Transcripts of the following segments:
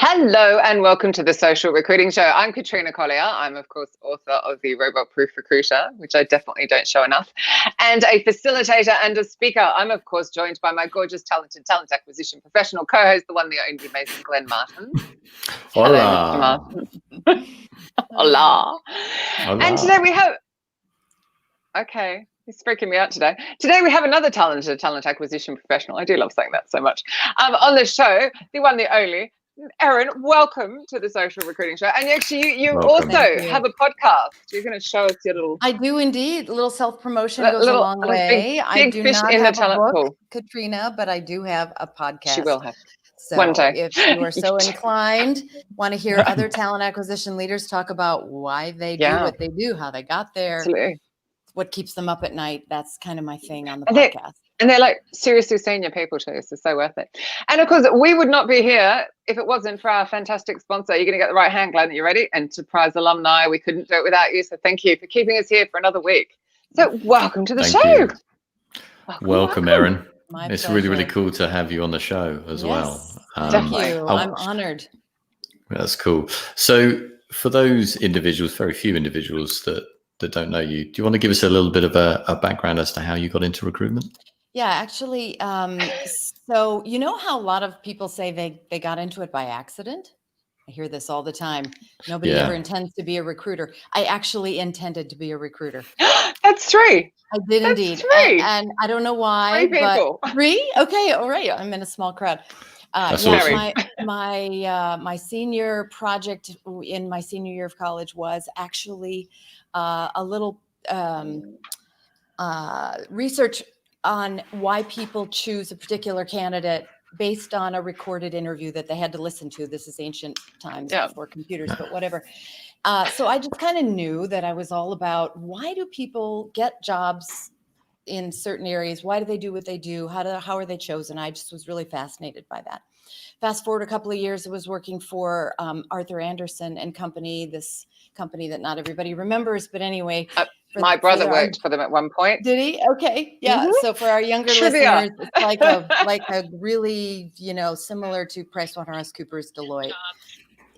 Hello and welcome to the Social Recruiting Show. I'm Katrina Collier. I'm, of course, author of the Robot Proof Recruiter, which I definitely don't show enough, and a facilitator and a speaker. I'm, of course, joined by my gorgeous, talented talent acquisition professional co-host, the one, the only, amazing Glenn Martin. Hola. Hello, Mr. Martin. Hola. Hola. And today we have... Okay. He's freaking me out today. Today we have another talented talent acquisition professional. I do love saying that so much. On the show, the one, the only, Erin, welcome to the Social Recruiting Show. And actually, you Welcome. also have a podcast. You're going to show us your little... I do indeed. A little self-promotion goes a long way. Big I do fish not in the have a talent book, pool. Katrina, but I do have a podcast. She will have. So One day. if you are so inclined, want to hear other talent acquisition leaders talk about why they do what they do, how they got there, Absolutely. what keeps them up at night, that's kind of my thing on the podcast. And they're like seriously senior people too, so worth it. And of course, we would not be here if it wasn't for our fantastic sponsor. You're going to get the right hand, Glenn. Are you ready? Enterprise Alumni. We couldn't do it without you, so thank you for keeping us here for another week. So welcome to the show. Welcome, Erin. It's pleasure. really, really cool to have you on the show as well. Thank you. I'm honored. That's cool. So for those individuals, very few individuals that don't know you, do you want to give us a little bit of a background as to how you got into recruitment? Yeah, actually, so you know how a lot of people say they got into it by accident? I hear this all the time. Nobody ever intends to be a recruiter. I actually intended to be a recruiter. That's true. I did indeed. And I don't know why. 3 people. But 3? Okay, all right. I'm in a small crowd. That's awesome. My senior project in my senior year of college was actually a little research on why people choose a particular candidate based on a recorded interview that they had to listen to. This is ancient times before computers, but whatever. So I just kind of knew that I was all about, why do people get jobs in certain areas? Why do they do what they do? How are they chosen? I just was really fascinated by that. Fast forward a couple of years, I was working for Arthur Andersen and Company, this company that not everybody remembers, but anyway. My brother worked for them at one point. Did he? Okay. Yeah. Mm-hmm. So for our younger listeners, it's like a really, similar to PricewaterhouseCoopers, Deloitte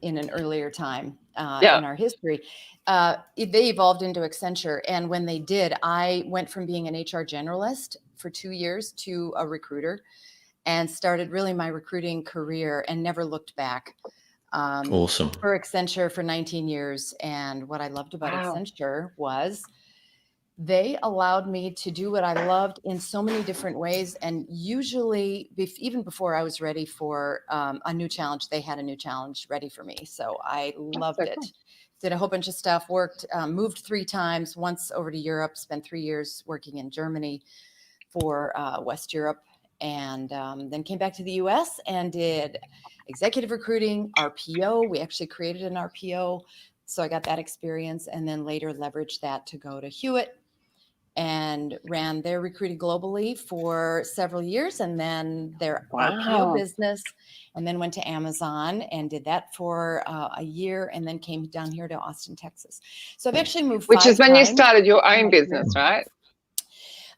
in an earlier time in our history. They evolved into Accenture. And when they did, I went from being an HR generalist for 2 years to a recruiter and started really my recruiting career and never looked back. Awesome. For Accenture for 19 years. And what I loved about Accenture was they allowed me to do what I loved in so many different ways. And usually, even before I was ready for a new challenge, they had a new challenge ready for me. So I loved it. Cool. Did a whole bunch of stuff, moved 3 times, once over to Europe, spent 3 years working in Germany for West Europe. And then came back to the US and did executive recruiting, RPO. We actually created an RPO. So I got that experience and then later leveraged that to go to Hewitt and ran their recruiting globally for several years and then their RPO business, and then went to Amazon and did that for a year and then came down here to Austin, Texas. So I've actually moved 5 Which is when times. you started your own business, right?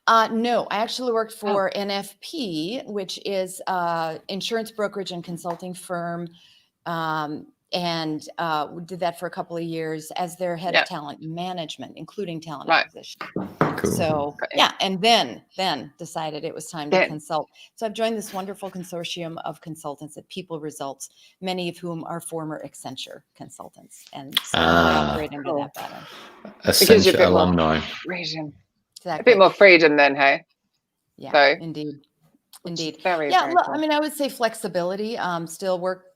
No, I actually worked for NFP, which is insurance brokerage and consulting firm, and did that for a couple of years as their head of talent management, including talent acquisition. Cool. So and then decided it was time to consult. So I've joined this wonderful consortium of consultants at People Results, many of whom are former Accenture consultants, and so I operate under that pattern. Accenture alumni. Exactly. A bit more freedom then, hey? Yeah, so, indeed. Very cool. I mean, I would say flexibility. Still work,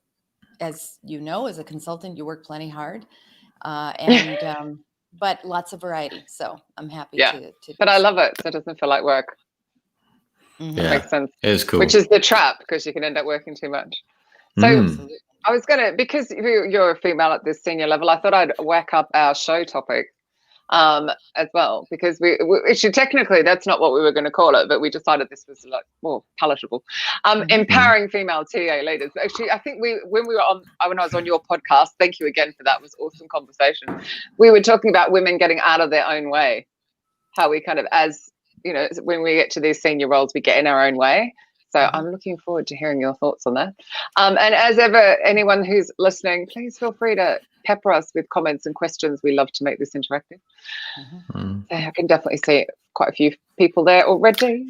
as you know, as a consultant, you work plenty hard, and but lots of variety. So I'm happy to but I love it. So it doesn't feel like work. Mm-hmm. Yeah, makes sense. It is cool. Which is the trap, because you can end up working too much. So I was because you're a female at this senior level, I thought I'd whack up our show topic as well, because we actually technically that's not what we were going to call it, but we decided this was like more palatable. Empowering female TA leaders. Actually, I think when I was on your podcast, thank you again for that, it was awesome conversation. We were talking about women getting out of their own way, how we kind of, as you know, when we get to these senior roles, we get in our own way. So I'm looking forward to hearing your thoughts on that. And as ever, anyone who's listening, please feel free to pepper us with comments and questions. We love to make this interactive. So I can definitely see quite a few people there already.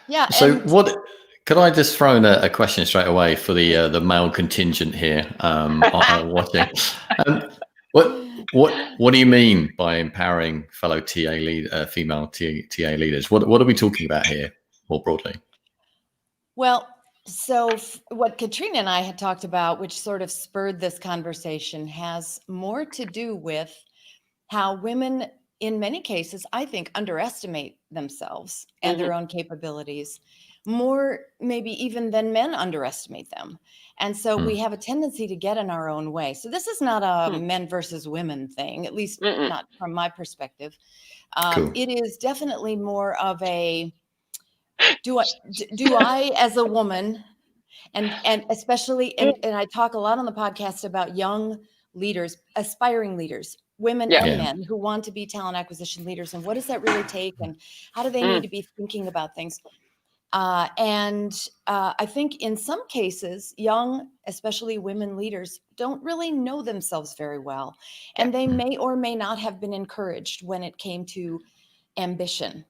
Yeah. So could I just throw in a question straight away for the male contingent here watching? What do you mean by empowering fellow female TA leaders? What are we talking about here more broadly? Well, so what Katrina and I had talked about, which sort of spurred this conversation, has more to do with how women, in many cases, I think, underestimate themselves and their own capabilities more, maybe even than men underestimate them. And so we have a tendency to get in our own way. So this is not a men versus women thing, at least not from my perspective. Cool. It is definitely more of a, do I as a woman, and especially, and I talk a lot on the podcast about young leaders, aspiring leaders, women and men who want to be talent acquisition leaders, and what does that really take, and how do they need to be thinking about things? And I think in some cases, young, especially women leaders, don't really know themselves very well, and they may or may not have been encouraged when it came to ambition.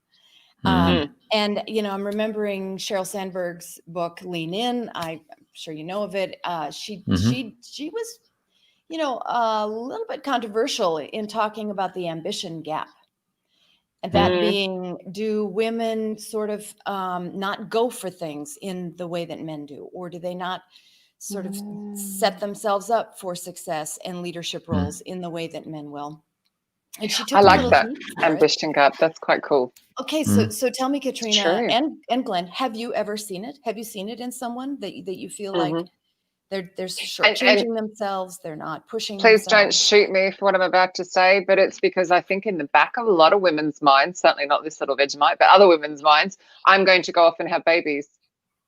And, you know, I'm remembering Sheryl Sandberg's book, Lean In. I'm sure you know of it. She was, you know, a little bit controversial in talking about the ambition gap. And that being, do women sort of not go for things in the way that men do? Or do they not sort of set themselves up for success and leadership roles in the way that men will? And she took I like that ambition gap. That's quite cool. Okay, so tell me, Katrina and Glenn, have you ever seen it? Have you seen it in someone that you feel like they're shortchanging themselves, they're not pushing Please themselves? don't shoot me for what I'm about to say, but it's because I think in the back of a lot of women's minds, certainly not this little Vegemite, but other women's minds, I'm going to go off and have babies.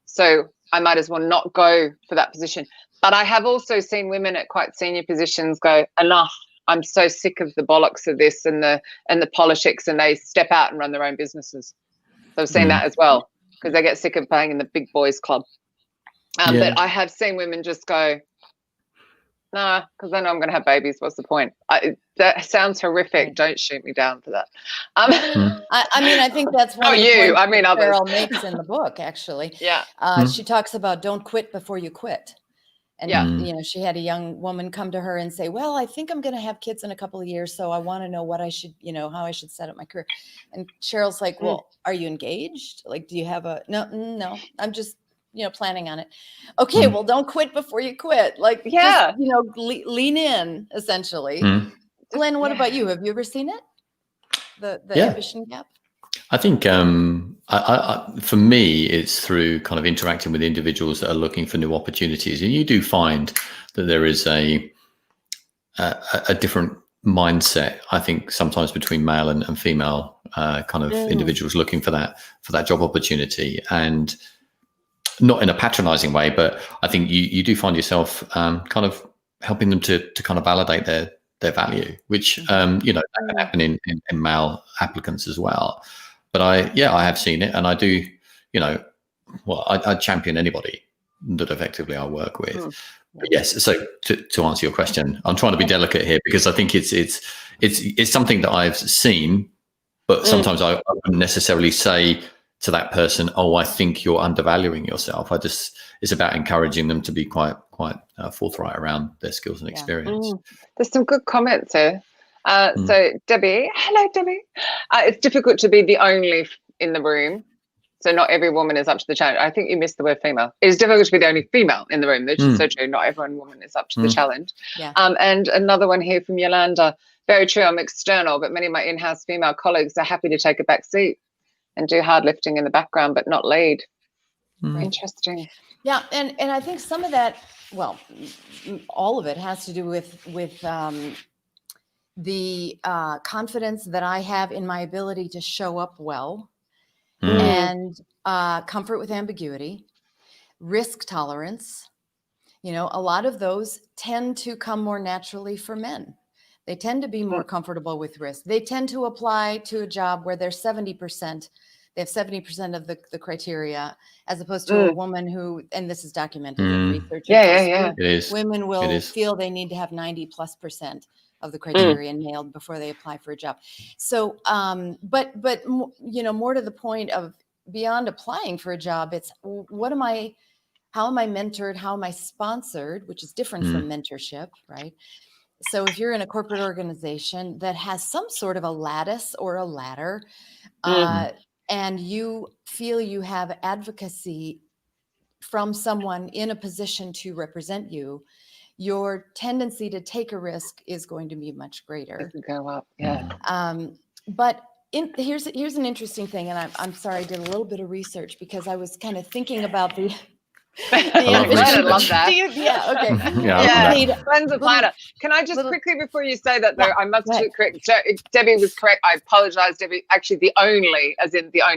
So I might as well not go for that position. But I have also seen women at quite senior positions go, enough. I'm so sick of the bollocks of this and the politics, and they step out and run their own businesses. So I've seen that as well, because they get sick of playing in the big boys club. But I have seen women just go, nah, because I know I'm going to have babies. What's the point? That sounds horrific. Don't shoot me down for that. I mean, I think that's one of the points that Cheryl makes in the book, actually. She talks about don't quit before you quit. And, you know, she had a young woman come to her and say, well, I think I'm going to have kids in a couple of years, so I want to know what I should, you know, how I should set up my career. And Cheryl's like, well, are you engaged? Like, do you have no, I'm just, you know, planning on it. Okay, well, don't quit before you quit. Like, just, you know, lean in, essentially. Glenn, what about you? Have you ever seen it? The ambition gap? I think for me, it's through kind of interacting with individuals that are looking for new opportunities. And you do find that there is a different mindset, I think, sometimes between male and female kind of individuals looking for that job opportunity. And not in a patronizing way, but I think you do find yourself kind of helping them to kind of validate their value, which, you know, that can happen in male applicants as well. But I have seen it, and I do, you know, well, I champion anybody that effectively I work with. But yes, so to answer your question, I'm trying to be delicate here, because I think it's something that I've seen, but sometimes I wouldn't necessarily say to that person, oh, I think you're undervaluing yourself. It's about encouraging them to be quite forthright around their skills and experience. There's some good comments here. So Debbie, hello Debbie. It's difficult to be the only in the room. So not every woman is up to the challenge. I think you missed the word female. It is difficult to be the only female in the room. That's so true. Not every woman is up to the challenge. And another one here from Yolanda. Very true. I'm external, but many of my in-house female colleagues are happy to take a back seat and do hard lifting in the background, but not lead. Interesting. Yeah, and I think some of that, well, all of it has to do with the confidence that I have in my ability to show up well, and comfort with ambiguity, risk tolerance. You know, a lot of those tend to come more naturally for men. They tend to be more comfortable with risk. They tend to apply to a job where they're 70%. They have 70% of the criteria, as opposed to a woman who, and this is documented in research. It is. Women will feel they need to have 90+% of the criteria nailed before they apply for a job. So, but you know, more to the point of beyond applying for a job, it's how am I mentored? How am I sponsored? Which is different from mentorship, right? So if you're in a corporate organization that has some sort of a lattice or a ladder, and you feel you have advocacy from someone in a position to represent you, your tendency to take a risk is going to be much greater. It can go up, yeah. But here's an interesting thing, and I'm sorry, I did a little bit of research because I was kind of thinking about the I love that. Yeah, okay. Yeah, Glenn's a planner. Can I just quickly, before you say that, though, I must correct. Debbie was correct. I apologize, Debbie. Actually, the only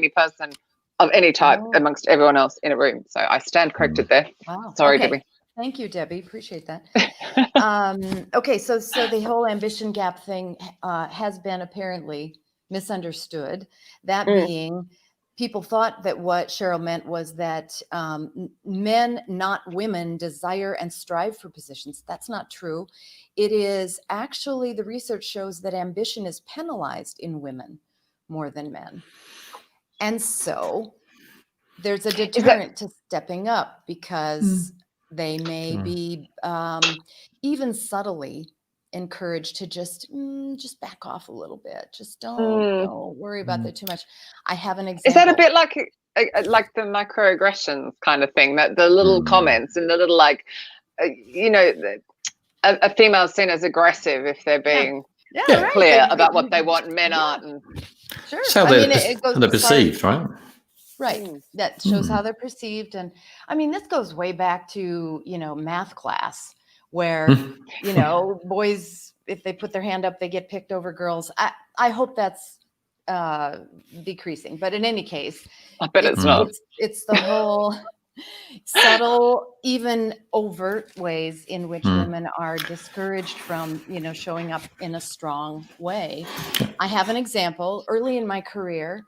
person of any type amongst everyone else in a room. So I stand corrected there. Wow. Sorry, Debbie. Thank you, Debbie. Appreciate that. Okay, so the whole ambition gap thing has been apparently misunderstood. That being, people thought that what Cheryl meant was that men, not women, desire and strive for positions. That's not true. It is actually, the research shows that ambition is penalized in women more than men. And so there's a deterrent to stepping up because they may be even subtly encouraged to just back off a little bit. Just don't worry about that too much. I have an example. Is that a bit like the microaggressions kind of thing, that the little comments and the little, like, you know, a female seen as aggressive if they're being clear about what they want, men aren't. And sure. So they're perceived, right? Right. That shows how they're perceived. And I mean, this goes way back to, you know, math class where, you know, boys, if they put their hand up, they get picked over girls. I hope that's decreasing. But in any case, I bet it's not. It's the whole subtle, even overt ways in which women are discouraged from, you know, showing up in a strong way. I have an example. Early in my career,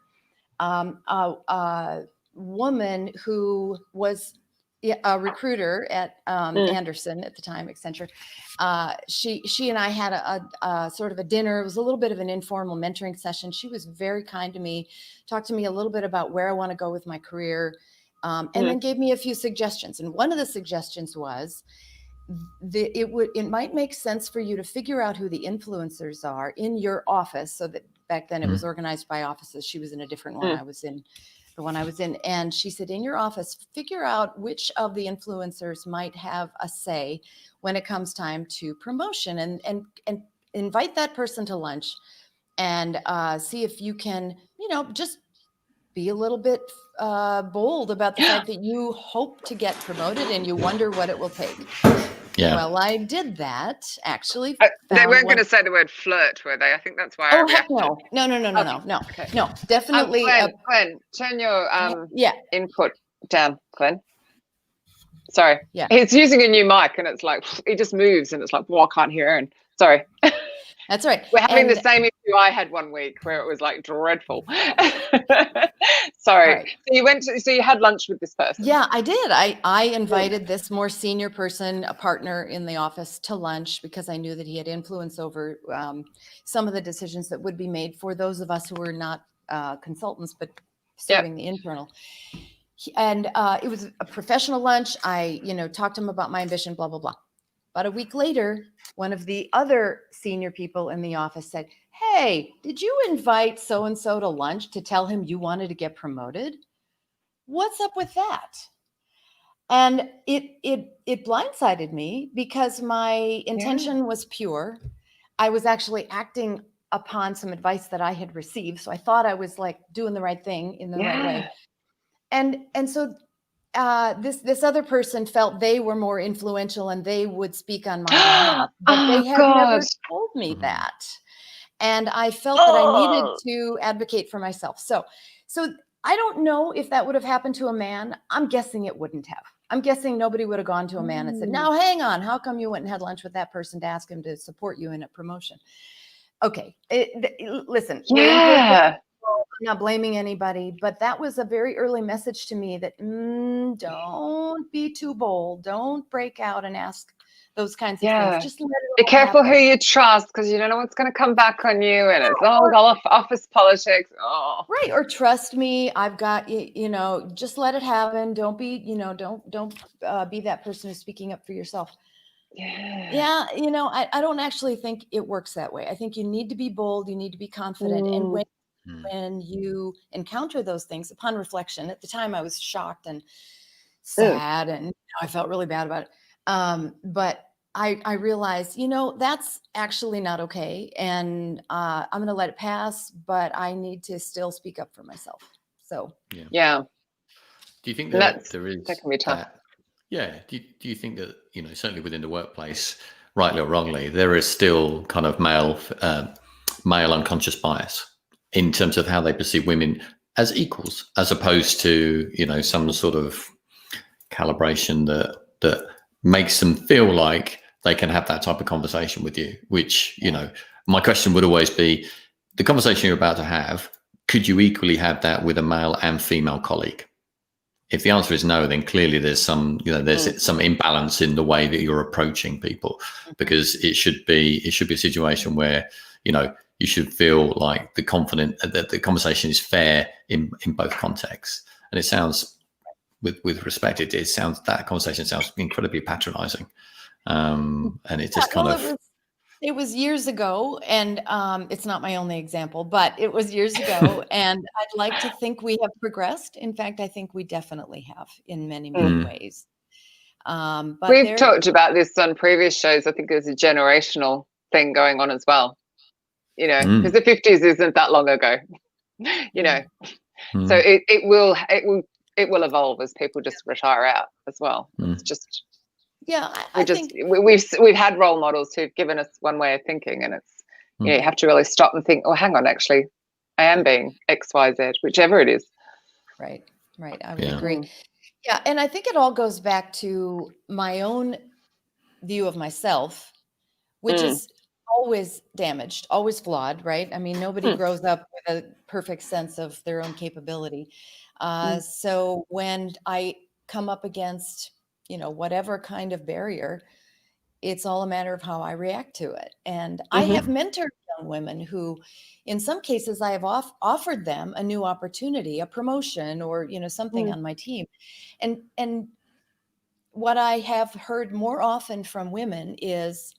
a woman who was a recruiter at Anderson at the time, Accenture. She and I had a sort of a dinner. It was a little bit of an informal mentoring session. She was very kind to me, talked to me a little bit about where I want to go with my career, and then gave me a few suggestions. And one of the suggestions was it might make sense for you to figure out who the influencers are in your office. So that back then it was organized by offices. She was in a different one. I was in the one I was in. And she said, in your office, figure out which of the influencers might have a say when it comes time to promotion, and invite that person to lunch and see if you can, you know, just be a little bit bold about the fact that you hope to get promoted and you wonder what it will take. Yeah. Well, I did that, actually. They weren't going to say the word flirt, were they? I think that's why. Oh, heck no. No. Okay. No, definitely. Glenn, turn your input down, Glenn. Sorry. Yeah. He's using a new mic and it's like, he just moves and it's like, well, I can't hear Erin. Sorry. That's right. We're having the same issue I had one week where it was like dreadful. Sorry. Right. So you had lunch with this person. Yeah, I did. I invited this more senior person, a partner in the office, to lunch because I knew that he had influence over some of the decisions that would be made for those of us who were not consultants, but serving the internal. And it was a professional lunch. I, talked to him about my ambition, blah, blah, blah. About a week later, one of the other senior people in the office said, "Hey, did you invite so-and-so to lunch to tell him you wanted to get promoted? What's up with that?" And it blindsided me because my intention was pure. I was actually acting upon some advice that I had received. So I thought I was like doing the right thing in the right way. And so this other person felt they were more influential and they would speak on my behalf, but they had never told me that. And I felt that I needed to advocate for myself. So I don't know if that would have happened to a man. I'm guessing it wouldn't have. I'm guessing nobody would have gone to a man and said, "Now, hang on, how come you went and had lunch with that person to ask him to support you in a promotion?" Okay, listen. Yeah. not blaming anybody, but that was a very early message to me that don't be too bold. Don't break out and ask those kinds of things. Just let it be careful happen. who you trust, because you don't know what's going to come back on you, and it's all office politics. Right. Or trust me, I've got, just let it happen. Don't be, don't be that person who's speaking up for yourself. Yeah. I don't actually think it works that way. I think you need to be bold. You need to be confident. And when you encounter those things, upon reflection, at the time I was shocked and sad and I felt really bad about it. But I realized, that's actually not okay. And I'm going to let it pass, but I need to still speak up for myself. So, yeah. Do you think that there is that can be tough? Yeah. Do you think that, certainly within the workplace, rightly or wrongly, there is still kind of male unconscious bias in terms of how they perceive women as equals, as opposed to, some sort of calibration that makes them feel like they can have that type of conversation with you, which, my question would always be, the conversation you're about to have, could you equally have that with a male and female colleague? If the answer is no, then clearly there's some, some imbalance in the way that you're approaching people, because it should be a situation where, you should feel like the conversation is fair in both contexts. And it sounds, with respect, that conversation sounds incredibly patronizing. And it just it was years ago, and it's not my only example, but it was years ago. And I'd like to think we have progressed. In fact, I think we definitely have in many, many ways. But we've talked about this on previous shows. I think there's a generational thing going on as well, because the 50s isn't that long ago, so it will evolve as people just retire out as well. It's just, we've had role models who've given us one way of thinking, and it's you have to really stop and think, oh, hang on, actually I am being XYZ, whichever it is. Right I would agree. And I think it all goes back to my own view of myself, which is always damaged, always flawed, right? I mean, nobody grows up with a perfect sense of their own capability. So when I come up against whatever kind of barrier, it's all a matter of how I react to it. And I have mentored young women who, in some cases, I have offered them a new opportunity, a promotion, or, something on my team. And what I have heard more often from women is,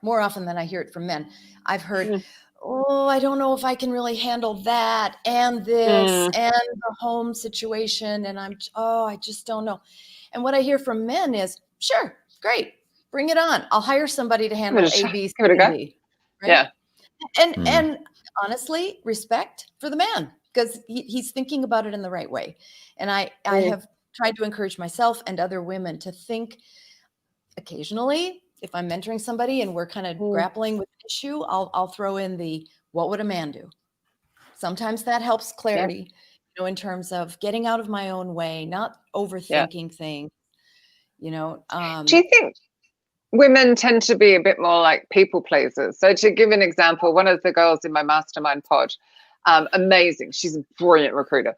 more often than I hear it from men, I've heard, oh, I don't know if I can really handle that and this and the home situation. And I just don't know. And what I hear from men is, sure, great, bring it on. I'll hire somebody to handle A, B, C, and D. Right? Yeah. And honestly, respect for the man, because he's thinking about it in the right way. And I have tried to encourage myself and other women to think occasionally, if I'm mentoring somebody and we're kind of grappling with an issue, I'll throw in what would a man do? Sometimes that helps clarity, in terms of getting out of my own way, not overthinking things, Do you think women tend to be a bit more like people pleasers? So to give an example, one of the girls in my mastermind pod, amazing. She's a brilliant recruiter.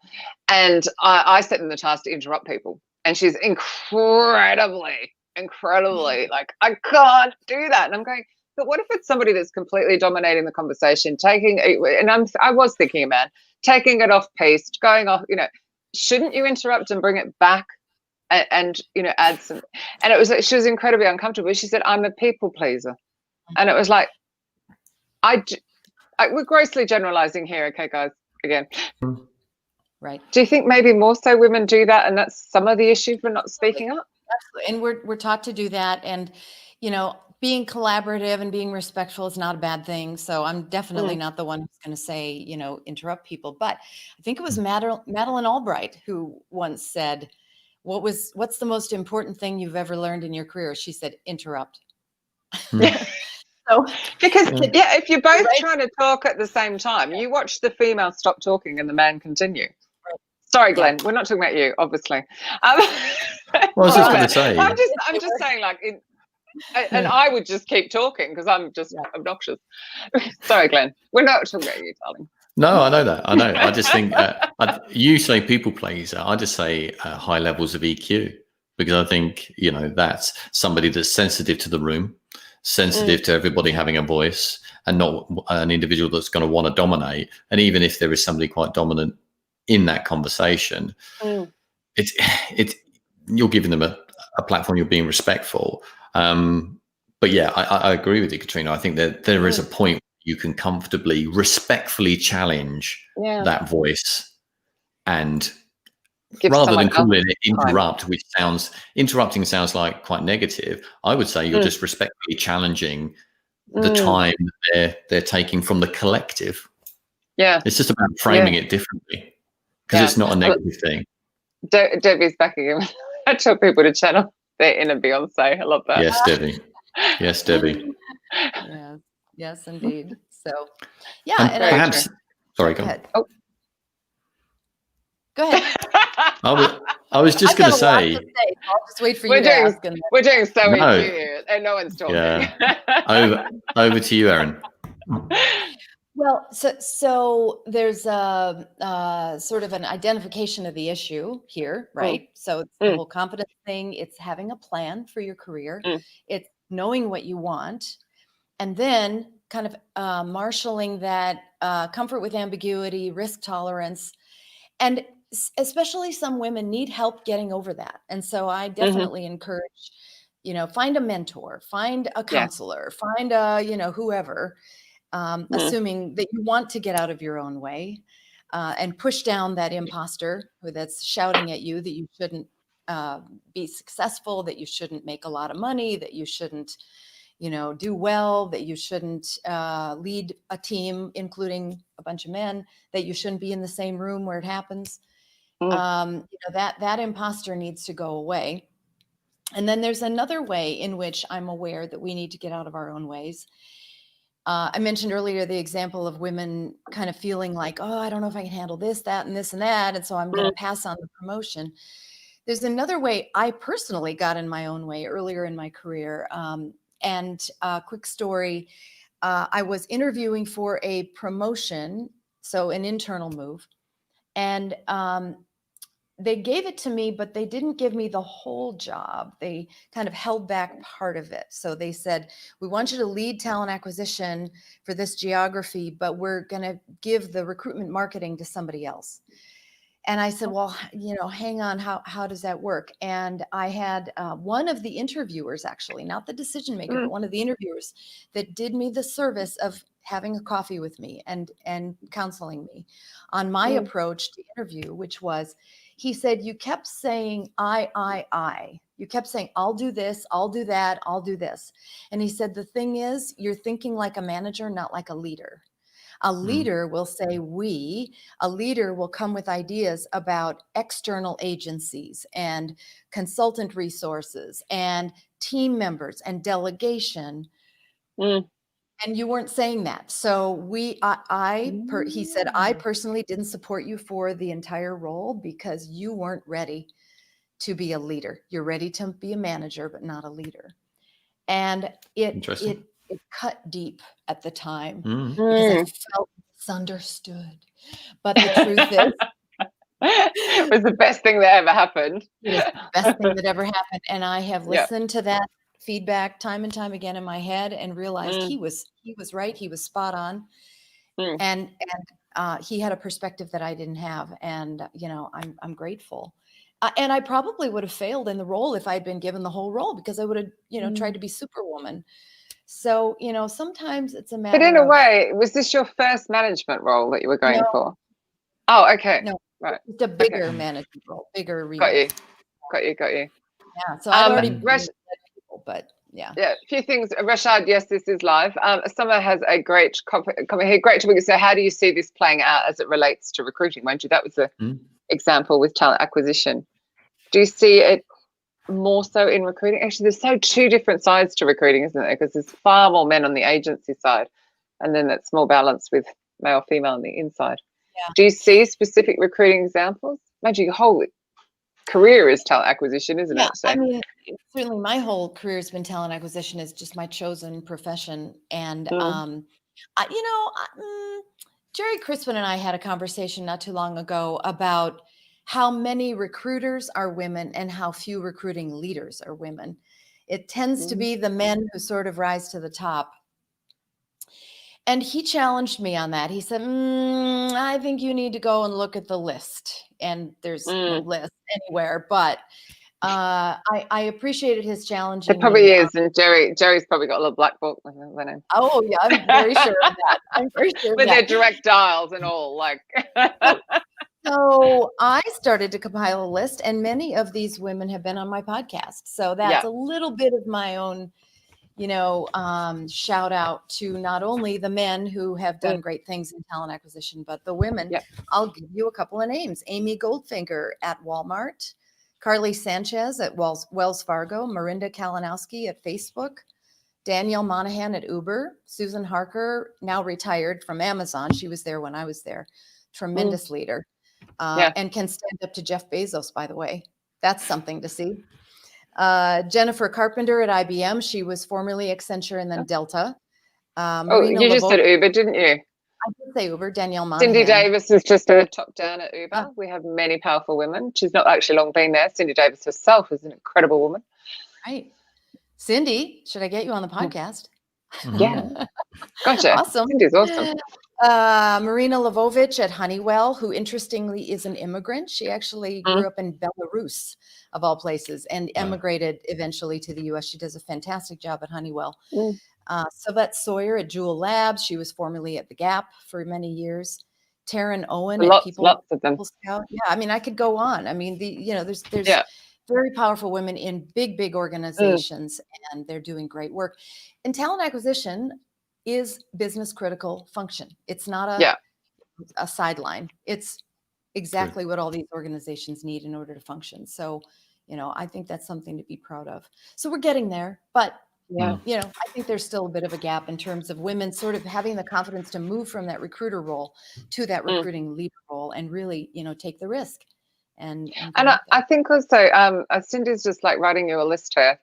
And I set them the task to interrupt people. And she's incredibly like, I can't do that. And I'm going, but what if it's somebody that's completely dominating the conversation, I was thinking, man, taking it off pace, going off, shouldn't you interrupt and bring it back and add some? And it was like, she was incredibly uncomfortable. She said, I'm a people pleaser. And it was like, we're grossly generalizing here. Okay, guys, again. Right. Do you think maybe more so women do that, and that's some of the issue for not speaking up? Absolutely. And we're taught to do that. And, being collaborative and being respectful is not a bad thing. So I'm definitely not the one who's going to say, interrupt people. But I think it was Madeleine Albright who once said, what's the most important thing you've ever learned in your career? She said, interrupt. So, because if you're both trying to talk at the same time, you watch the female stop talking and the man continue. Sorry, Glenn, we're not talking about you, obviously. Well, I was just going to say. I'm just saying, like, and I would just keep talking because I'm just obnoxious. Sorry, Glenn, we're not talking about you, darling. No, I know that. I know. I just think you say people pleaser. I just say high levels of EQ, because I think, that's somebody that's sensitive to the room, sensitive to everybody having a voice, and not an individual that's going to want to dominate. And even if there is somebody quite dominant in that conversation, it's you're giving them a platform. You're being respectful. But yeah, I agree with you, Katrina. I think that there is a point you can comfortably, respectfully challenge that voice, and Give rather than someone calling it interrupt, time. which interrupting sounds like quite negative, I would say you're just respectfully challenging the time they're taking from the collective. Yeah. It's just about framing it differently, because it's not a negative thing. Debbie's back again. I tell people to channel their inner Beyonce. I love that. Yes, Debbie. Yes, Debbie. Yes, indeed. So, yeah, and perhaps. Sorry, go ahead. Oh, go ahead. I was just going to say. I'll just wait for you to ask. We're doing so EQ here, and no one's talking. Yeah. Over to you, Erin. Well, so there's a sort of an identification of the issue here, right? So it's the whole confidence thing. It's having a plan for your career. It's knowing what you want, and then kind of marshaling that comfort with ambiguity, risk tolerance, and especially some women need help getting over that. And so I definitely encourage, find a mentor, find a counselor, find a, whoever. Assuming that you want to get out of your own way, and push down that imposter that's shouting at you that you shouldn't be successful, that you shouldn't make a lot of money, that you shouldn't, do well, that you shouldn't lead a team, including a bunch of men, that you shouldn't be in the same room where it happens. That imposter needs to go away. And then there's another way in which I'm aware that we need to get out of our own ways. I mentioned earlier the example of women kind of feeling like, oh, I don't know if I can handle this, that, and this and that, and so I'm going to pass on the promotion. There's another way I personally got in my own way earlier in my career. And quick story, I was interviewing for a promotion, so an internal move, and they gave it to me, but they didn't give me the whole job. They kind of held back part of it. So they said, we want you to lead talent acquisition for this geography, but we're going to give the recruitment marketing to somebody else. And I said, well, hang on, how does that work? And I had one of the interviewers, actually, not the decision maker, but one of the interviewers that did me the service of having a coffee with me and counseling me on my approach to interview, which was, he said, you kept saying, I. You kept saying, I'll do this, I'll do that, I'll do this. And he said, the thing is, you're thinking like a manager, not like a leader. A leader will say we, a leader will come with ideas about external agencies and consultant resources and team members and delegation. And you weren't saying that. So he said, I personally didn't support you for the entire role because you weren't ready to be a leader. You're ready to be a manager, but not a leader. And it cut deep at the time because I felt misunderstood. But the truth is, it was the best thing that ever happened. It was the best thing that ever happened. And I have listened to that feedback time and time again in my head and realized he was right. He was spot on. And he had a perspective that I didn't have. And, I'm grateful. And I probably would have failed in the role if I'd been given the whole role, because I would have, tried to be Superwoman. So, sometimes it's a matter of... But in a way, was this your first management role that you were going for? Oh, okay. No, right. It's a bigger management role, bigger remit. Got you. Yeah, so I've already people, but yeah. Yeah, a few things. Rashad, yes, this is live. Summer has a great comment here. Great topic. So how do you see this playing out as it relates to recruiting? Mind you, that was the example with talent acquisition. Do you see it more so in recruiting? Actually, there's two different sides to recruiting, isn't there? Because there's far more men on the agency side, and then that's more balanced with male, female on the inside. Yeah. Do you see specific recruiting examples? Mind you, your whole career is talent acquisition, isn't it? So. I mean, certainly my whole career has been talent acquisition. Is just my chosen profession, and Jerry Crispin and I had a conversation not too long ago about how many recruiters are women and how few recruiting leaders are women. It tends to be the men who sort of rise to the top. And he challenged me on that. He said, I think you need to go and look at the list. And there's no list anywhere, but I appreciated his challenging. There probably is, and Jerry's probably got a little black book with him. Oh yeah, I'm very sure of that. I'm very sure with their direct dials and all, like. So I started to compile a list, and many of these women have been on my podcast. So that's a little bit of my own, shout out to not only the men who have done great things in talent acquisition, but the women. Yep. I'll give you a couple of names: Amy Goldfinger at Walmart, Carly Sanchez at Wells Fargo, Marinda Kalinowski at Facebook, Danielle Monahan at Uber, Susan Harker, now retired from Amazon. She was there when I was there. Tremendous leader. And can stand up to Jeff Bezos, by the way. That's something to see. Jennifer Carpenter at IBM. She was formerly Accenture and then Delta. You just said Uber, didn't you? I did say Uber. Danielle Monahan. Cindy Davis is just a top down at Uber. We have many powerful women. She's not actually long been there. Cindy Davis herself is an incredible woman. Right. Cindy, should I get you on the podcast? Yeah. Gotcha. Awesome. Cindy's awesome. Marina Lvovich at Honeywell, who interestingly is an immigrant. She actually grew up in Belarus, of all places, and emigrated eventually to the U.S. She does a fantastic job at Honeywell. Sylvette Sawyer at Jewel Labs. She was formerly at The Gap for many years. Taryn Owen at Lots of them. Scout. Yeah, I mean, I could go on. I mean, there's very powerful women in big organizations, and they're doing great work. And talent acquisition is business critical function. It's not a sideline. It's exactly what all these organizations need in order to function. So, I think that's something to be proud of. So we're getting there, but I think there's still a bit of a gap in terms of women sort of having the confidence to move from that recruiter role to that recruiting leader role and really, take the risk. And I think also Cindy's just like writing you a list here.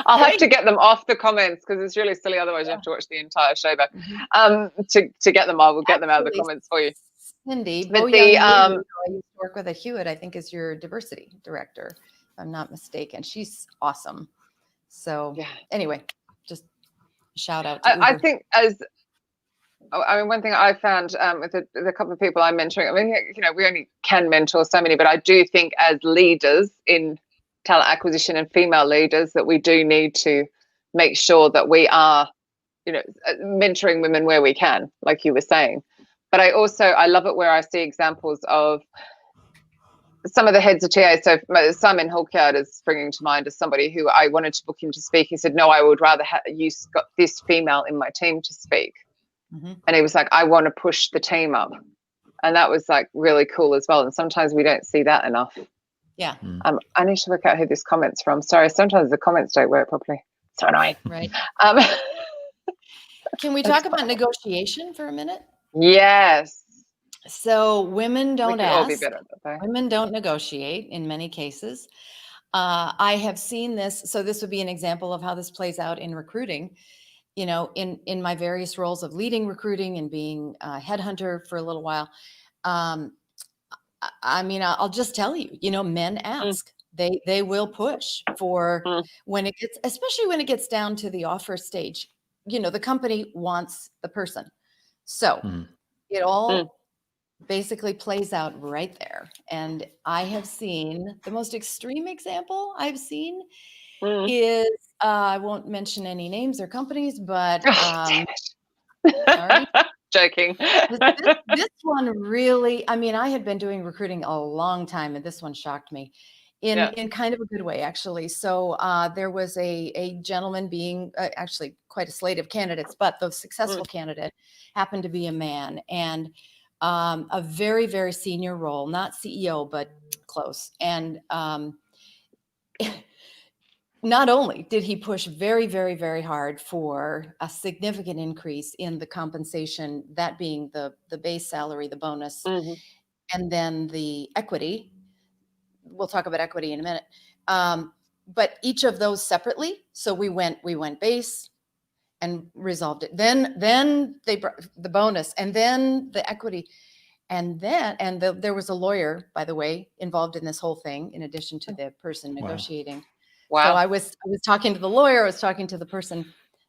I'll have to get them off the comments because it's really silly. Otherwise, you have to watch the entire show back. To get them, I will get them out of the comments for you. Cindy, but I used to work with Hewitt, I think, is your diversity director, if I'm not mistaken. She's awesome. So anyway, just shout out to Uber. I think one thing I found with a couple of people I'm mentoring, I mean, we only can mentor so many, but I do think as leaders in talent acquisition and female leaders that we do need to make sure that we are, mentoring women where we can, like you were saying. But I love it where I see examples of some of the heads of TA. So Simon Hulkyard is springing to mind as somebody who I wanted to book him to speak. He said, no, I would rather use this female in my team to speak. And he was like, I want to push the team up. And that was like really cool as well. And sometimes we don't see that enough. Yeah. I need to work out who this comment's from. Sorry, sometimes the comments don't work properly. So annoying. Right. Can we talk about negotiation for a minute? Yes. So women don't ask. Be better at that, women don't negotiate in many cases. I have seen this. So this would be an example of how this plays out in recruiting. In my various roles of leading recruiting and being a headhunter for a little while. I mean, I'll just tell you, men ask. They will push for especially when it gets down to the offer stage. The company wants the person. So it all basically plays out right there. And I have seen the most extreme example I've seen is, I won't mention any names or companies, but sorry. Joking. This one really, I mean, I had been doing recruiting a long time, and this one shocked me in kind of a good way, actually. So there was a gentleman being actually quite a slate of candidates, but the successful candidate happened to be a man, and a very, very senior role, not CEO, but close. And not only did he push very, very, very hard for a significant increase in the compensation, that being the base salary, the bonus, and then the equity. We'll talk about equity in a minute. But each of those separately. So we went base, and resolved it. Then they brought the bonus, and then the equity, and there was a lawyer, by the way, involved in this whole thing, in addition to the person negotiating. Wow. So I was talking to the lawyer, I was talking to the person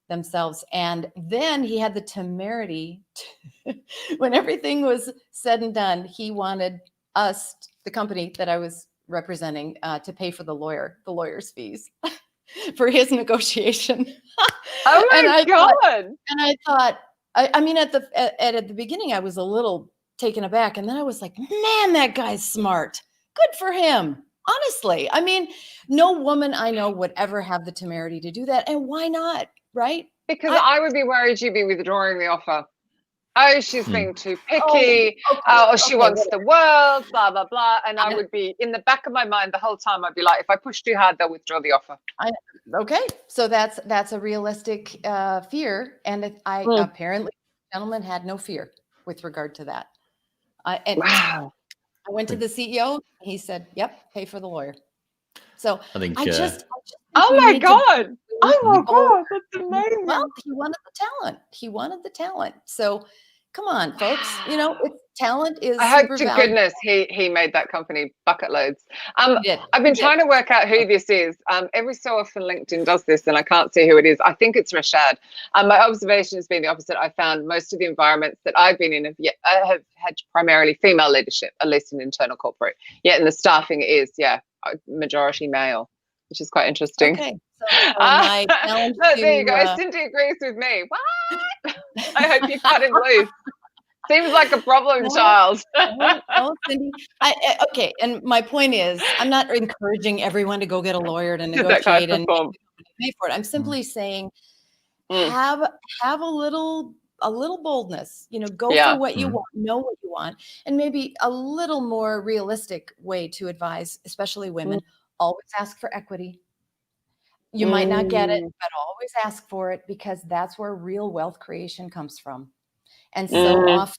themselves, and then he had the temerity when everything was said and done, he wanted us, the company that I was representing, to pay for the lawyer's fees for his negotiation. Oh my God. And I thought, I mean, at the beginning, I was a little taken aback. And then I was like, man, that guy's smart. Good for him. Honestly. I mean, no woman I know would ever have the temerity to do that. And why not? Right? Because I would be worried you'd be withdrawing the offer. Oh, she's being too picky. She wants the world, blah, blah, blah. And I would be, in the back of my mind the whole time, I'd be like, if I push too hard, they'll withdraw the offer. Okay. So that's a realistic fear. And apparently the gentleman had no fear with regard to that. Wow. I went to the CEO. He said, yep, pay for the lawyer. So I think, oh my God. That's amazing. Well, he wanted the talent. So come on, folks. You know, talent is. I hope to goodness he made that company bucket loads. I've been trying to work out who this is. Every so often LinkedIn does this and I can't see who it is. I think it's Rashad. My observation has been the opposite. I found most of the environments that I've been in have had primarily female leadership, at least in internal corporate. Yet in the staffing it is, majority male, which is quite interesting. Okay. So there you go. Cindy agrees with me. What? I hope you cut him loose. Seems like a problem child. Cindy. Okay. And my point is, I'm not encouraging everyone to go get a lawyer to negotiate and pay for it. I'm simply saying, have a little boldness. You know, go for what you want, know what you want, and maybe a little more realistic way to advise, especially women. Always ask for equity. You might not get it, but always ask for it, because that's where real wealth creation comes from. And so often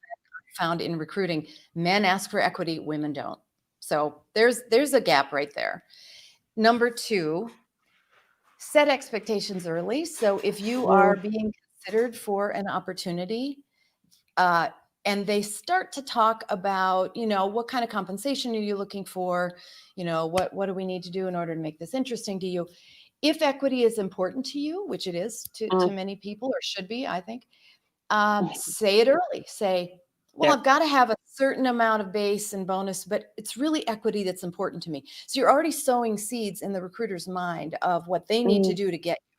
found in recruiting, men ask for equity, women don't. So there's a gap right there. Number 2, set expectations early. So if you are being considered for an opportunity, and they start to talk about, you know, what kind of compensation are you looking for? You know, what do we need to do in order to make this interesting to you? If equity is important to you, which it is to many people, or should be, I think, say it early. Say, well, I've got to have a certain amount of base and bonus, but it's really equity that's important to me. So you're already sowing seeds in the recruiter's mind of what they need to do to get you.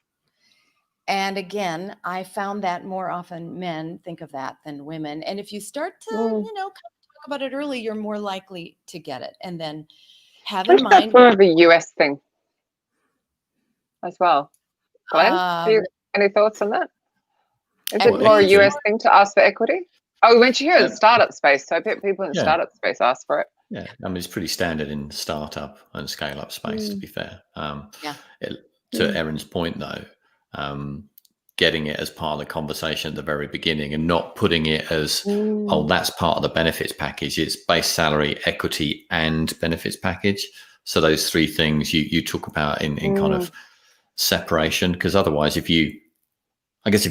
And again, I found that more often men think of that than women. And if you start to, you know, kind of talk about it early, you're more likely to get it. And then have in mind. That's more of a US thing as well. Glenn, any thoughts on that? Is it more a US thing to ask for equity? Oh, we went here in the startup space, so I bet people in the startup space ask for it. Yeah, I mean, it's pretty standard in startup and scale-up space, to be fair. To Erin's point, though, getting it as part of the conversation at the very beginning and not putting it as, oh, that's part of the benefits package. It's base salary, equity, and benefits package. So those 3 things you talk about in kind of separation, because otherwise, if you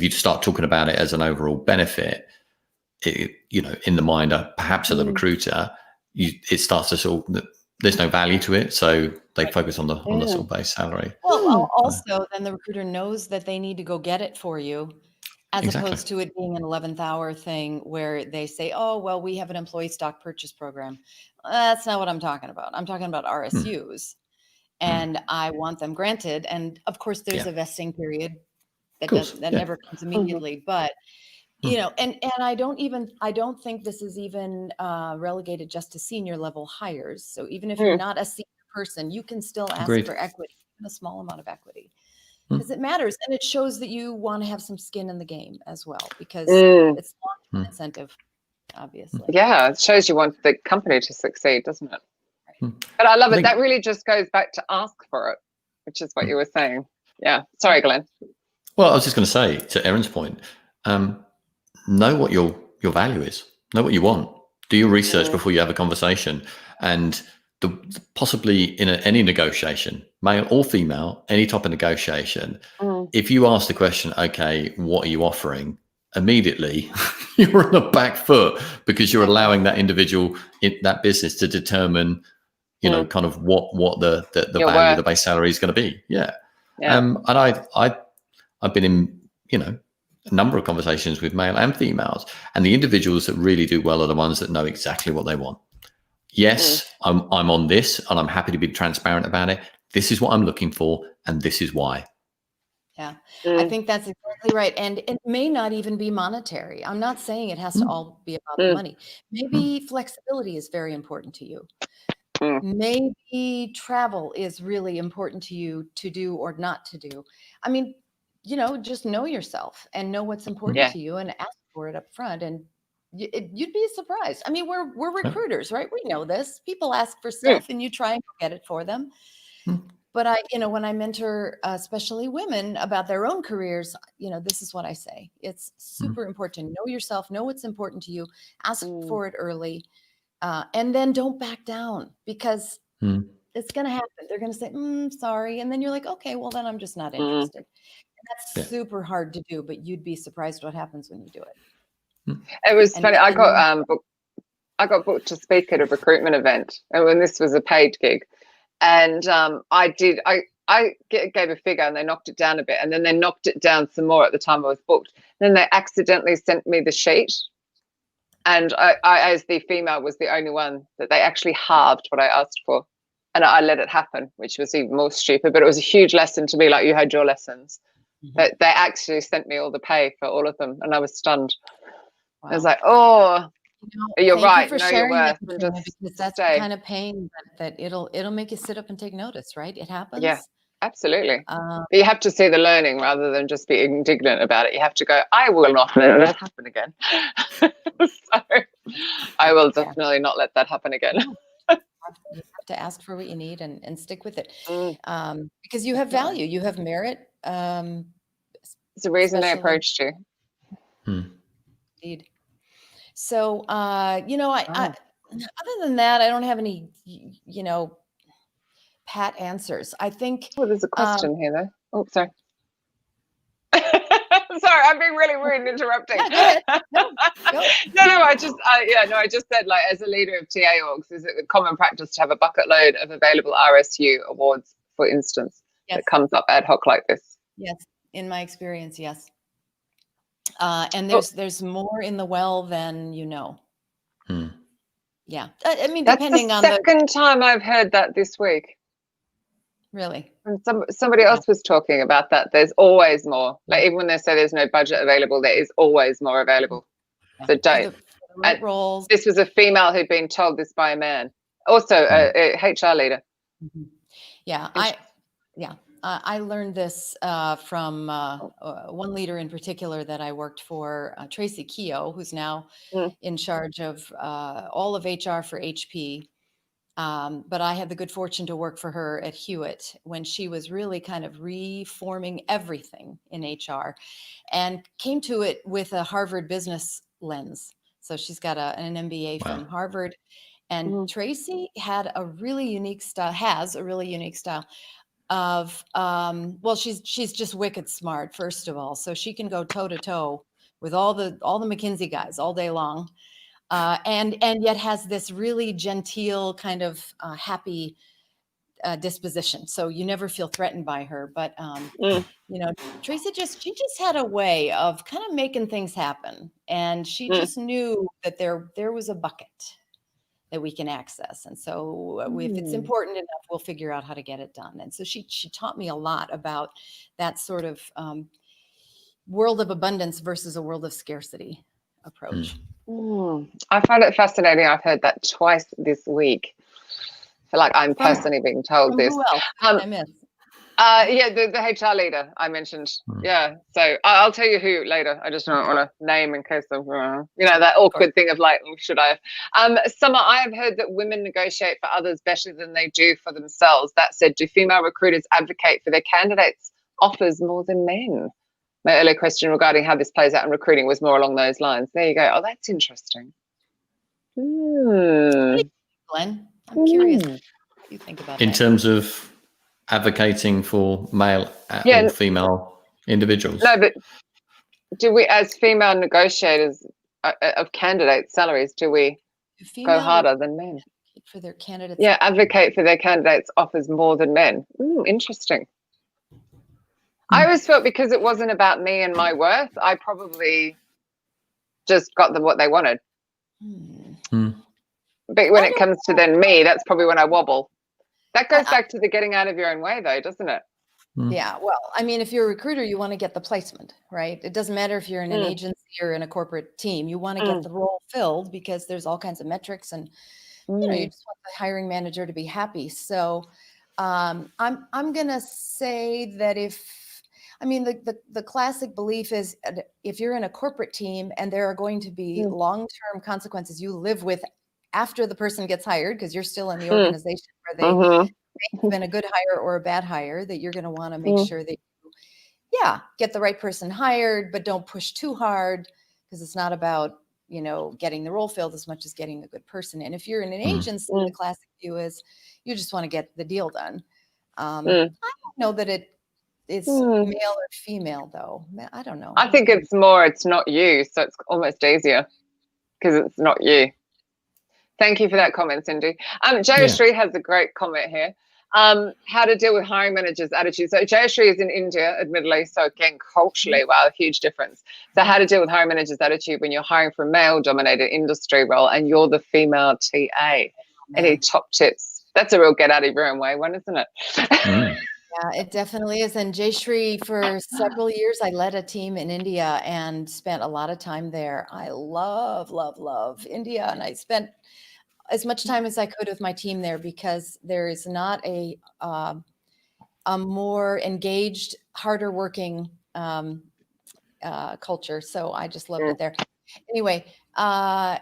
start talking about it as an overall benefit, you know, in the mind perhaps of the recruiter, it starts to sort of, there's no value to it, so they focus on the sort of base salary. Well, also then the recruiter knows that they need to go get it for you, as opposed to it being an 11th hour thing where they say, oh, well, we have an employee stock purchase program. That's not what I'm talking about. I'm talking about RSUs, and I want them granted. And of course, there's a vesting period that never comes immediately, but you know, and I don't think this is even relegated just to senior level hires. So even if you're not a senior person, you can still ask for equity, a small amount of equity, because it matters. And it shows that you want to have some skin in the game as well, because it's long-term incentive, obviously. Yeah, it shows you want the company to succeed, doesn't it? But I love it. That really just goes back to ask for it, which is what you were saying. Yeah. Sorry, Glenn. Well, I was just going to say, to Erin's point, know what your value is. Know what you want. Do your research before you have a conversation. And possibly in any negotiation, male or female, any type of negotiation, if you ask the question, okay, what are you offering? Immediately, you're on the back foot because you're allowing that individual in that business to determine, you know, kind of what the value of the base salary is going to be. Yeah. And I've been in, you know, a number of conversations with male and females, and the individuals that really do well are the ones that know exactly what they want. Yes, I'm on this, and I'm happy to be transparent about it. This is what I'm looking for, and this is why. Yeah, I think that's exactly right. And it may not even be monetary. I'm not saying it has to all be about the money. Maybe flexibility is very important to you. Maybe travel is really important to you to do or not to do. I mean, you know, just know yourself and know what's important to you and ask for it up front. And you'd be surprised. I mean, we're recruiters, right? We know this. People ask for stuff and you try and get it for them. But you know, when I mentor, especially women about their own careers, you know, this is what I say. It's super important to know yourself, know what's important to you, ask for it early, and then don't back down, because it's going to happen. They're going to say, sorry. And then you're like, okay, well, then I'm just not interested. And that's super hard to do, but you'd be surprised what happens when you do it. It was funny. I got booked to speak at a recruitment event, and when this was a paid gig. And I gave a figure and they knocked it down a bit, and then they knocked it down some more at the time I was booked. Then they accidentally sent me the sheet, and I as the female was the only one that they actually halved what I asked for, and I let it happen, which was even more stupid. But it was a huge lesson to me, like you had your lessons. But they actually sent me all the pay for all of them, and I was stunned. Wow. I was like, oh. You're right. You for sharing that because that's the kind of pain that it'll make you sit up and take notice, right? It happens. Yeah, absolutely. But you have to see the learning rather than just be indignant about it. You have to go, I will not let that happen again. So I will definitely not let that happen again. You have to ask for what you need and stick with it, because you have value, you have merit. It's the reason they approached you. Indeed. So, you know, I other than that, I don't have any, you know, pat answers. I think. Well, there's a question here, though. Oh, sorry. Sorry, I'm being really rude and interrupting. No, I just said, like, as a leader of TA orgs, is it a common practice to have a bucket load of available RSU awards, for instance, that comes up ad hoc like this? Yes, in my experience, yes. And there's more in the well than you know. Yeah, I mean, depending on the second time I've heard that this week. Really? And somebody else was talking about that. There's always more. Like, even when they say there's no budget available, there is always more available. So don't. Right roles. This was a female who'd been told this by a man. Also, a HR leader. Yeah, I learned this from one leader in particular that I worked for, Tracy Keogh, who's now in charge of all of HR for HP. But I had the good fortune to work for her at Hewitt when she was really kind of reforming everything in HR, and came to it with a Harvard business lens. So she's got an MBA from Harvard. And Tracy had a really unique style, has a really unique style of, well, she's just wicked smart, first of all. So she can go toe to toe with all the McKinsey guys all day long. And yet has this really genteel kind of happy disposition. So you never feel threatened by her. But, you know, Tracy she just had a way of kind of making things happen. And she just knew that there was a bucket that we can access. And so if it's important enough, we'll figure out how to get it done. And so she taught me a lot about that sort of world of abundance versus a world of scarcity approach. I find it fascinating. I've heard that twice this week. I feel like I'm personally being told this. Who else? I miss. The HR leader I mentioned. Yeah, so I'll tell you who later. I just don't want to name in case of that awkward thing of like, should I? Summer, I have heard that women negotiate for others better than they do for themselves. That said, do female recruiters advocate for their candidates' offers more than men? My earlier question regarding how this plays out in recruiting was more along those lines. There you go. Oh, that's interesting. Glenn, I'm curious what you think about in terms of advocating for male or female individuals. No, but do we, as female negotiators of candidate salaries, do we go harder than men? For their candidates. Yeah, advocate for their candidates offers more than men. Interesting. I always felt because it wasn't about me and my worth, I probably just got them what they wanted. But when it comes to then me, that's probably when I wobble. That goes back to the getting out of your own way, though, doesn't it? Yeah, well, I mean, if you're a recruiter, you want to get the placement, right? It doesn't matter if you're in an agency or in a corporate team. You want to get the role filled because there's all kinds of metrics, and you know, you just want the hiring manager to be happy. So I'm gonna say that the classic belief is if you're in a corporate team and there are going to be long-term consequences you live with after the person gets hired, because you're still in the organization where they've been a good hire or a bad hire, that you're going to want to make sure that you, get the right person hired, but don't push too hard, because it's not about, you know, getting the role filled as much as getting a good person. And if you're in an agency, the classic view is you just want to get the deal done. I don't know that it's male or female, though. I don't know. I think it's not you, so it's almost easier because it's not you. Thank you for that comment, Cindy. Jayashree has a great comment here. How to deal with hiring managers' attitudes. So Jayashree is in India, admittedly, so again, culturally, wow, a huge difference. So how to deal with hiring managers' attitude when you're hiring for a male-dominated industry role and you're the female TA. Any top tips? That's a real get out of your own way one, isn't it? Yeah, it definitely is. And Jayashree, for several years, I led a team in India and spent a lot of time there. I love, love, love India. And I spent as much time as I could with my team there, because there is not a more engaged, harder working culture. So I just loved it there. Anyway, what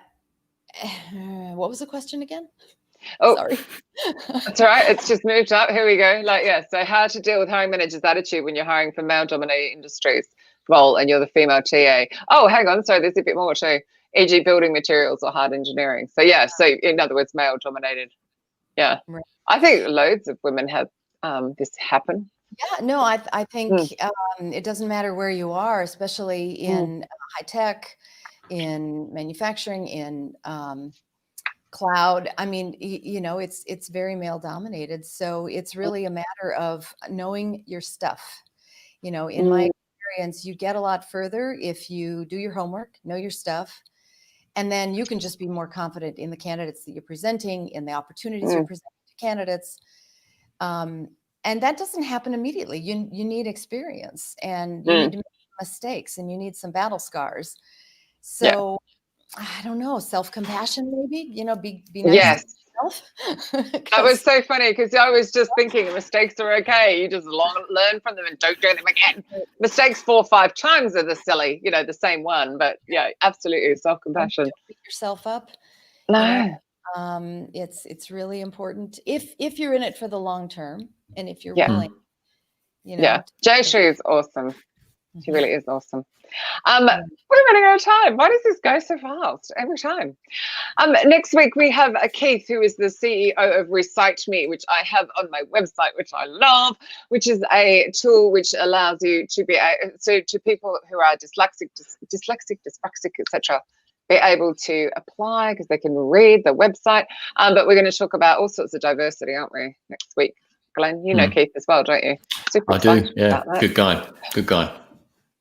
was the question again? Oh, sorry. That's all right. It's just moved up. Here we go. So how to deal with hiring managers' attitude when you're hiring for male-dominated industries role and you're the female TA. Oh, hang on. Sorry, there's a bit more too. E.g. building materials or hard engineering. So so in other words, male-dominated. Yeah. Right. I think loads of women have this happen. Yeah, no, I think it doesn't matter where you are, especially in high tech, in manufacturing, in cloud. I mean, you know, it's very male dominated. So it's really a matter of knowing your stuff. You know, in my experience, you get a lot further if you do your homework, know your stuff, and then you can just be more confident in the candidates that you're presenting, in the opportunities you're presenting to candidates. And that doesn't happen immediately. You need experience, and you need to make mistakes, and you need some battle scars. So I don't know, self-compassion, maybe, you know, be nice to yourself. That was so funny, because I was just thinking mistakes are okay. You just learn from them and don't do them again. Mistakes 4 or 5 times are the silly, you know, the same one. But yeah, absolutely, self-compassion. Don't beat yourself up. No. It's really important if you're in it for the long term, and if you're willing, you know. Yeah, Jayashree is awesome. She really is awesome. We're running out of time. Why does this go so fast every time? Next week we have Keith, who is the CEO of Recite Me, which I have on my website, which I love, which is a tool which allows you to be to people who are dyslexic, dyspraxic, etc., be able to apply because they can read the website. But we're going to talk about all sorts of diversity, aren't we, next week? Glenn, you know Keith as well, don't you? Super I do. Yeah, good guy. Good guy.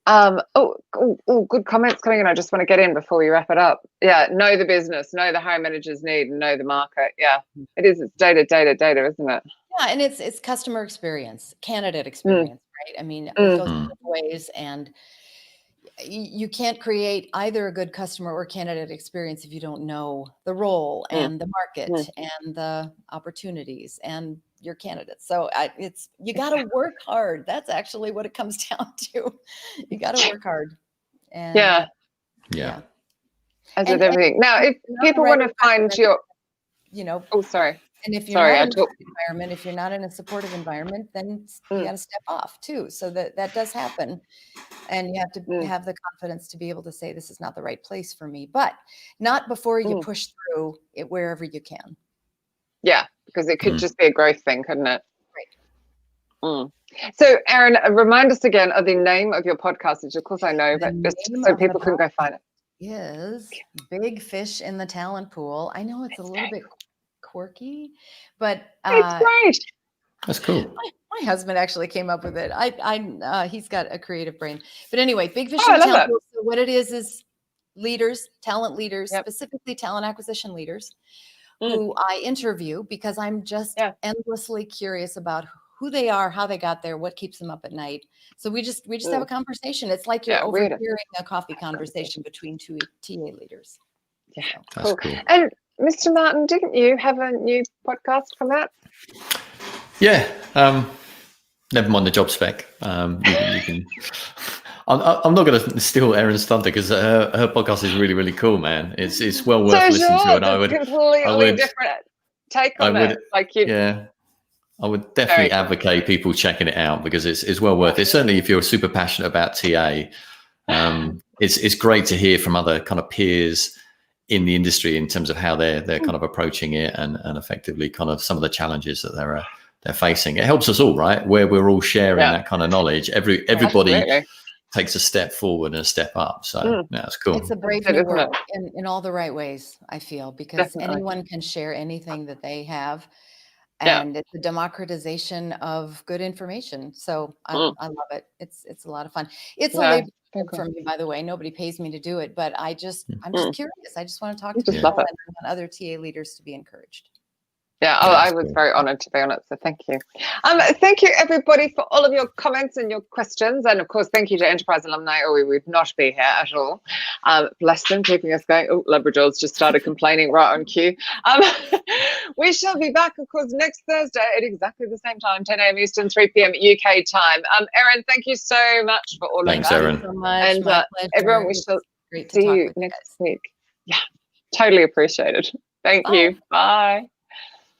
Good comments coming in. I just want to get in before we wrap it up. Yeah, know the business, know the hiring managers need, and know the market. Yeah, it is. It's data, isn't it? Yeah, and it's customer experience, candidate experience, right? I mean, it goes both ways, and you can't create either a good customer or candidate experience if you don't know the role and the market and the opportunities and your candidates. So you got to work hard. That's actually what it comes down to. You got to work hard. And yeah. As with everything. Now, if people want to find your, you know, sorry. And if you're not in an environment, if you're not in a supportive environment, then you got to step off too. So that does happen. And you have to have the confidence to be able to say, this is not the right place for me, but not before you push through it wherever you can. Yeah, because it could just be a growth thing, couldn't it? Right. So, Erin, remind us again of the name of your podcast, which of course I know, but just so people can go find it. Is Big Fish in the Talent Pool. I know it's a little bit quirky, but it's great. That's cool. My husband actually came up with it. He's got a creative brain. But anyway, Big Fish in the Talent Pool. So what it is leaders, talent leaders, specifically talent acquisition leaders, who I interview because I'm just endlessly curious about who they are, how they got there, what keeps them up at night. So we just have a conversation. It's like you're overhearing a coffee conversation between two TA leaders. Yeah, so. Cool. And Mr. Martin, didn't you have a new podcast come out? Yeah, never mind the job spec. You can. I'm not going to steal Erin's thunder because her podcast is really, really cool, man. It's well worth listening to, and I would completely different take on it. Like you, I would definitely advocate people checking it out because it's well worth it. Certainly, if you're super passionate about TA, it's great to hear from other kind of peers in the industry in terms of how they're kind of approaching it and effectively kind of some of the challenges that they're facing. It helps us all, right? Where we're all sharing that kind of knowledge. Everybody takes a step forward and a step up. So that's cool. It's a brave new world in all the right ways, I feel, because anyone can share anything that they have. And it's a democratization of good information. So I love it. It's a lot of fun. It's a labor for me, by the way. Nobody pays me to do it, but I'm just curious. I just want to talk to people and I want other TA leaders to be encouraged. Yeah, I was very honored to be on it, so thank you. Thank you, everybody, for all of your comments and your questions. And, of course, thank you to Enterprise Alumni, or we would not be here at all. Bless them, keeping us going. Oh, Labrador's just started complaining right on cue. We shall be back, of course, next Thursday at exactly the same time, 10 a.m. Eastern, 3 p.m. UK time. Erin, thank you so much for all of that. Thanks, Erin. So much. And everyone, we shall see you next week. Yeah, totally appreciate it. Thank you. Bye.